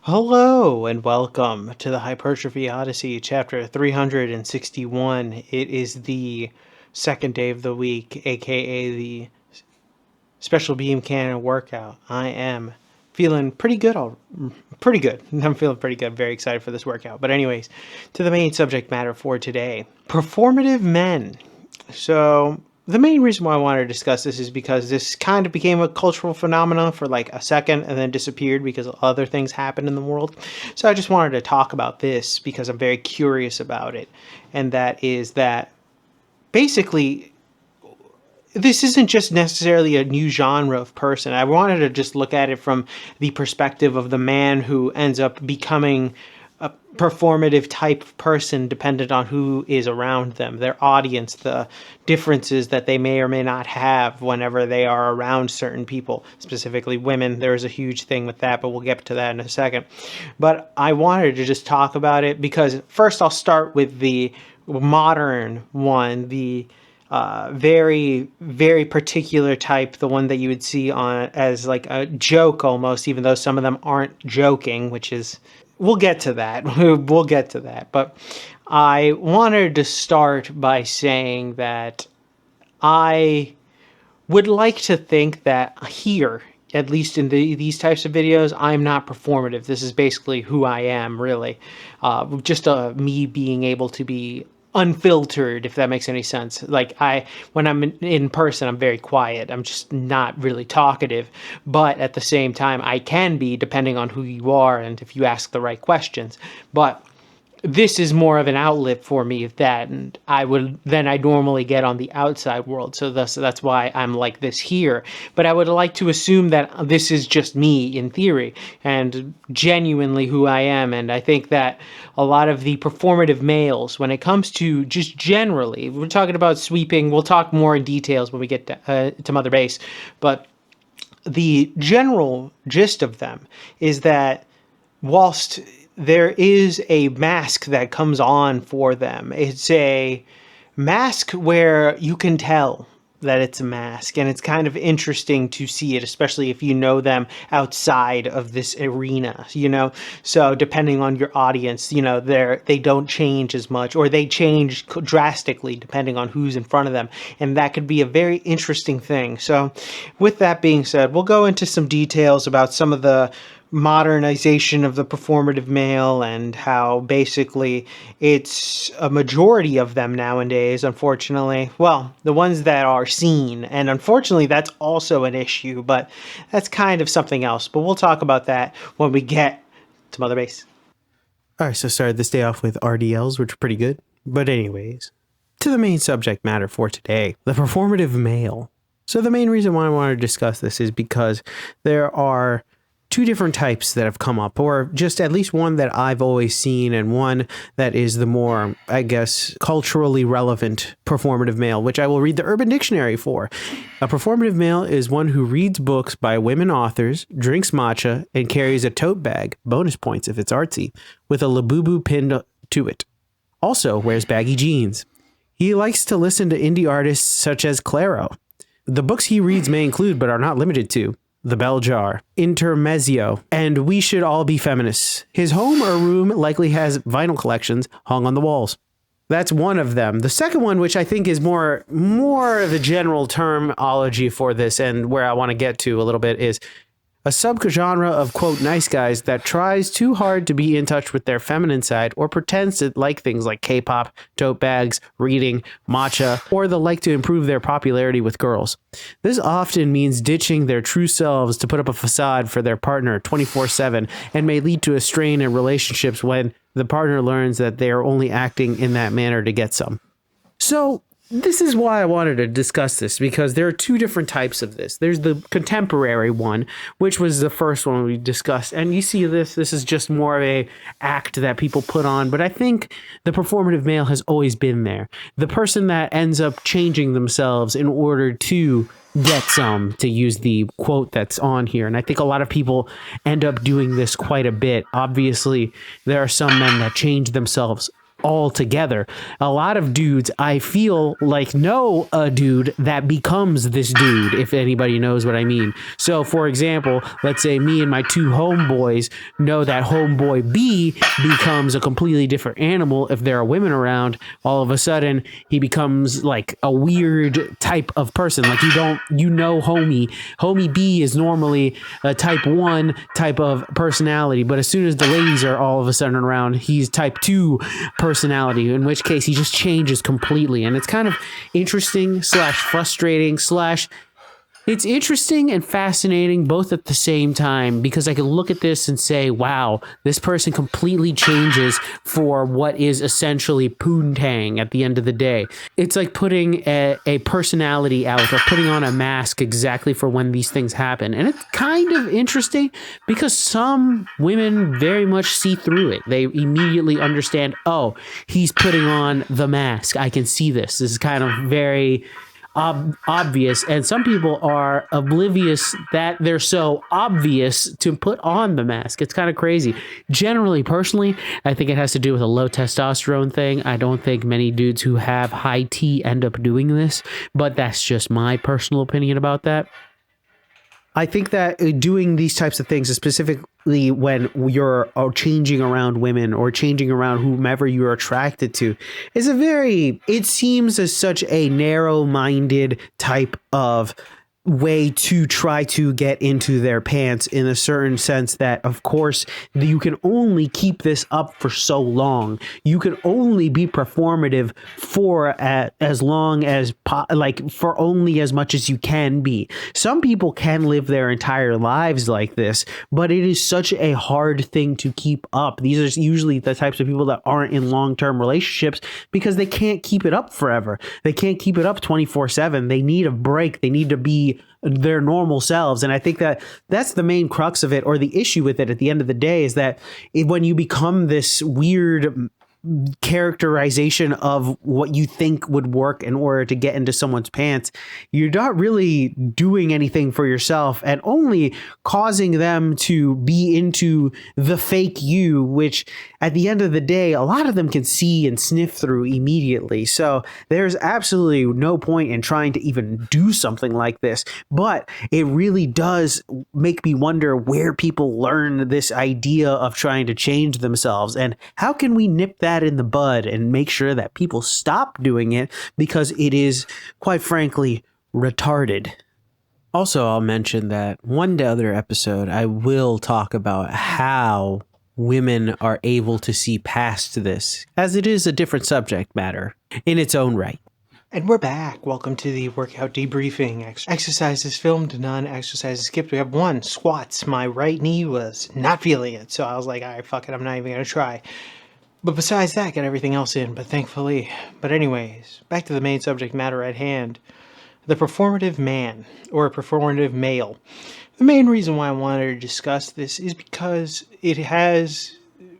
Hello and welcome to the Hypertrophy Odyssey, chapter 361. It is the second day of the week, aka the special beam cannon workout. I am feeling pretty good. Pretty good. I'm feeling pretty good. Very excited for this workout. But anyways, to the main subject matter for today. Performative men. So the main reason why I wanted to discuss this is because this kind of became a cultural phenomenon for like a second and then disappeared because other things happened in the world. So I just wanted to talk about this because I'm very curious about it. And that is that basically this isn't just necessarily a new genre of person. I wanted to just look at it from the perspective of the man who ends up becoming a performative type of person dependent on who is around them, their audience, the differences that they may or may not have whenever they are around certain people, specifically women. There's a huge thing with that, but we'll get to that in a second. But I wanted to just talk about it because first I'll start with the modern one, the very, very particular type, the one that you would see on as like a joke almost, even though some of them aren't joking, which is, we'll get to that. We'll get to that. But I wanted to start by saying that I would like to think that here, at least in these types of videos, I'm not performative. This is basically who I am, really. Just me being able to be unfiltered, if that makes any sense. Like when I'm in person, I'm very quiet. I'm just not really talkative. But at the same time, I can be, depending on who you are and if you ask the right questions. But this is more of an outlet for me that I normally get on the outside world. So that's why I'm like this here. But I would like to assume that this is just me in theory and genuinely who I am. And I think that a lot of the performative males, when it comes to just generally, we're talking about sweeping, we'll talk more in details when we get to Mother Base, but the general gist of them is that whilst there is a mask that comes on for them, it's a mask where you can tell that it's a mask, and it's kind of interesting to see it, especially if you know them outside of this arena, so depending on your audience, they don't change as much, or they change drastically depending on who's in front of them, and that could be a very interesting thing. So with that being said, we'll go into some details about some of the modernization of the performative male and how basically it's a majority of them nowadays, unfortunately. Well, the ones that are seen, and unfortunately that's also an issue, but that's kind of something else. But we'll talk about that when we get to Mother Base. All right, so started this day off with RDLs, which are pretty good. But anyways, to the main subject matter for today, the performative male. So the main reason why I wanted to discuss this is because there are two different types that have come up, or just at least one that I've always seen, and one that is the more, I guess, culturally relevant performative male, which I will read the Urban Dictionary for. A performative male is one who reads books by women authors, drinks matcha, and carries a tote bag, bonus points if it's artsy, with a labubu pinned to it. Also wears baggy jeans. He likes to listen to indie artists such as Claro. The books he reads may include, but are not limited to, The Bell Jar, Intermezzo, and We Should All Be Feminists. His home or room likely has vinyl collections hung on the walls. That's one of them. The second one, which I think is more of the general terminology for this, and where I want to get to a little bit, is a subgenre of, quote, nice guys that tries too hard to be in touch with their feminine side or pretends to like things like K-pop, tote bags, reading, matcha, or the like to improve their popularity with girls. This often means ditching their true selves to put up a facade for their partner 24/7 and may lead to a strain in relationships when the partner learns that they are only acting in that manner to get some. So this is why I wanted to discuss this, because there are two different types of this. There's the contemporary one, which was the first one we discussed. And you see this is just more of a act that people put on. But I think the performative male has always been there. The person that ends up changing themselves in order to get some, to use the quote that's on here. And I think a lot of people end up doing this quite a bit. Obviously, there are some men that change themselves altogether. A lot of dudes, I feel like, know a dude that becomes this dude, if anybody knows what I mean. So, for example, let's say me and my two homeboys know that homeboy B becomes a completely different animal if there are women around. All of a sudden, he becomes like a weird type of person. Like, homie B is normally a type 1 type of personality, but as soon as the ladies are all of a sudden around, he's type 2 personality, in which case he just changes completely. And it's kind of interesting / frustrating / it's interesting and fascinating both at the same time, because I can look at this and say, wow, this person completely changes for what is essentially poontang at the end of the day. It's like putting a personality out or putting on a mask exactly for when these things happen. And it's kind of interesting because some women very much see through it. They immediately understand, oh, he's putting on the mask. I can see this. This is kind of very obvious, and some people are oblivious that they're so obvious to put on the mask. It's kind of crazy. Generally, personally, I think it has to do with a low testosterone thing. I don't think many dudes who have high T end up doing this, but that's just my personal opinion about that. I think that doing these types of things, specifically when you're changing around women or changing around whomever you're attracted to, is it seems as such a narrow-minded type of way to try to get into their pants, in a certain sense that, of course, you can only keep this up for so long. You can only be performative for as long as for only as much as you can be. Some people can live their entire lives like this, but it is such a hard thing to keep up. These are usually the types of people that aren't in long-term relationships because they can't keep it up forever. They can't keep it up 24/7. They need a break. They need to be their normal selves. And I think that that's the main crux of it, or the issue with it at the end of the day, is that when you become this weird characterization of what you think would work in order to get into someone's pants, you're not really doing anything for yourself and only causing them to be into the fake you, which at the end of the day, a lot of them can see and sniff through immediately. So there's absolutely no point in trying to even do something like this. But it really does make me wonder where people learn this idea of trying to change themselves, and how can we nip that in the bud and make sure that people stop doing it, because it is, quite frankly, retarded. Also, I'll mention that one other episode, I will talk about how women are able to see past this, as it is a different subject matter in its own right. And we're back. Welcome to the workout debriefing. Exercises filmed, none. Exercises skipped. We have one. Squats. My right knee was not feeling it, so I was like, all right, fuck it, I'm not even going to try. But besides that, got everything else in, but thankfully. But anyways, back to the main subject matter at hand. The performative man, or performative male. The main reason why I wanted to discuss this is because it has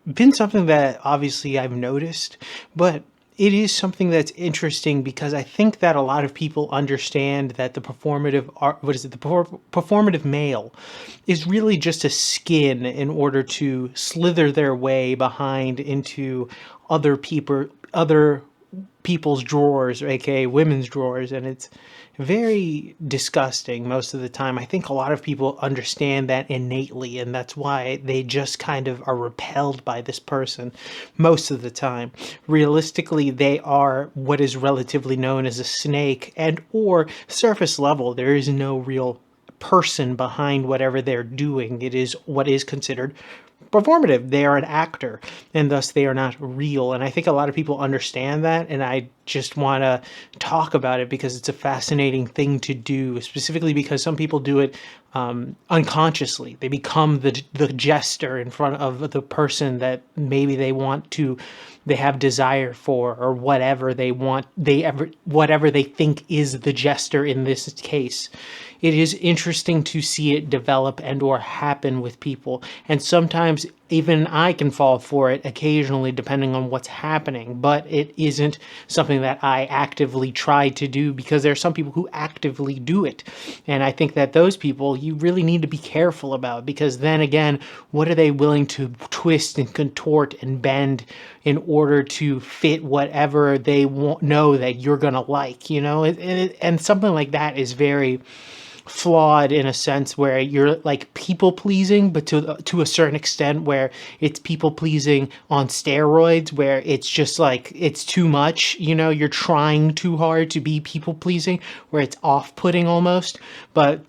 been something that obviously I've noticed, but it is something that's interesting because I think that a lot of people understand that the performative male is really just a skin in order to slither their way behind into other people's drawers, aka women's drawers, and it's very disgusting most of the time. I think a lot of people understand that innately, and that's why they just kind of are repelled by this person most of the time. Realistically, they are what is relatively known as a snake, and or surface level. There is no real person behind whatever they're doing. It is what is considered performative. They are an actor, and thus they are not real. And I think a lot of people understand that, and I just want to talk about it because it's a fascinating thing to do, specifically because some people do it unconsciously. They become the jester in front of the person that maybe they have desire for, or whatever whatever they think is the jester in this case. It is interesting to see it develop and or happen with people. And sometimes even I can fall for it occasionally depending on what's happening, but it isn't something that I actively try to do, because there are some people who actively do it. And I think that those people you really need to be careful about, because then again, what are they willing to twist and contort and bend in order to fit whatever they know that you're going to like, and something like that is very flawed in a sense, where you're like people pleasing, but to a certain extent, where it's people pleasing on steroids, where it's just like it's too much. You're trying too hard to be people pleasing, where it's off-putting almost. But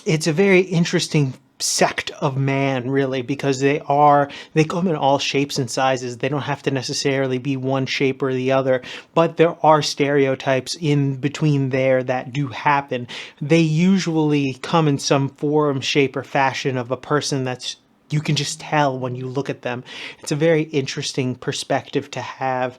it's a very interesting sect of man, really, because they come in all shapes and sizes. They don't have to necessarily be one shape or the other, but there are stereotypes in between there that do happen. They usually come in some form, shape, or fashion of a person that's you can just tell when you look at them. It's a very interesting perspective to have.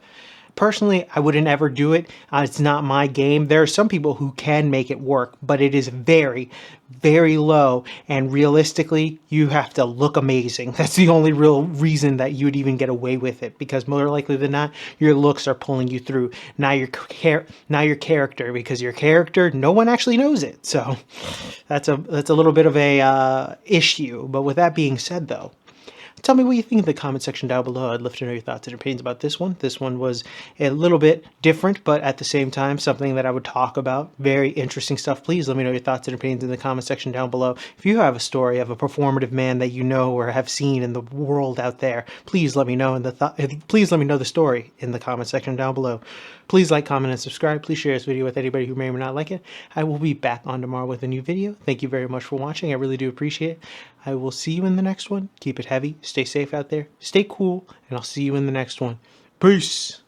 Personally, I wouldn't ever do it. It's not my game. There are some people who can make it work, but it is very, very low. And realistically, you have to look amazing. That's the only real reason that you would even get away with it, because more likely than not, your looks are pulling you through. Not your character, because your character, no one actually knows it. So that's a little bit of a issue. But with that being said, though, tell me what you think in the comment section down below. I'd love to know your thoughts and opinions about this one. This one was a little bit different, but at the same time, something that I would talk about. Very interesting stuff. Please let me know your thoughts and opinions in the comment section down below. If you have a story of a performative man that you know or have seen in the world out there, please let me know please let me know the story in the comment section down below. Please like, comment, and subscribe. Please share this video with anybody who may or may not like it. I will be back on tomorrow with a new video. Thank you very much for watching. I really do appreciate it. I will see you in the next one. Keep it heavy. Stay safe out there. Stay cool. And I'll see you in the next one. Peace.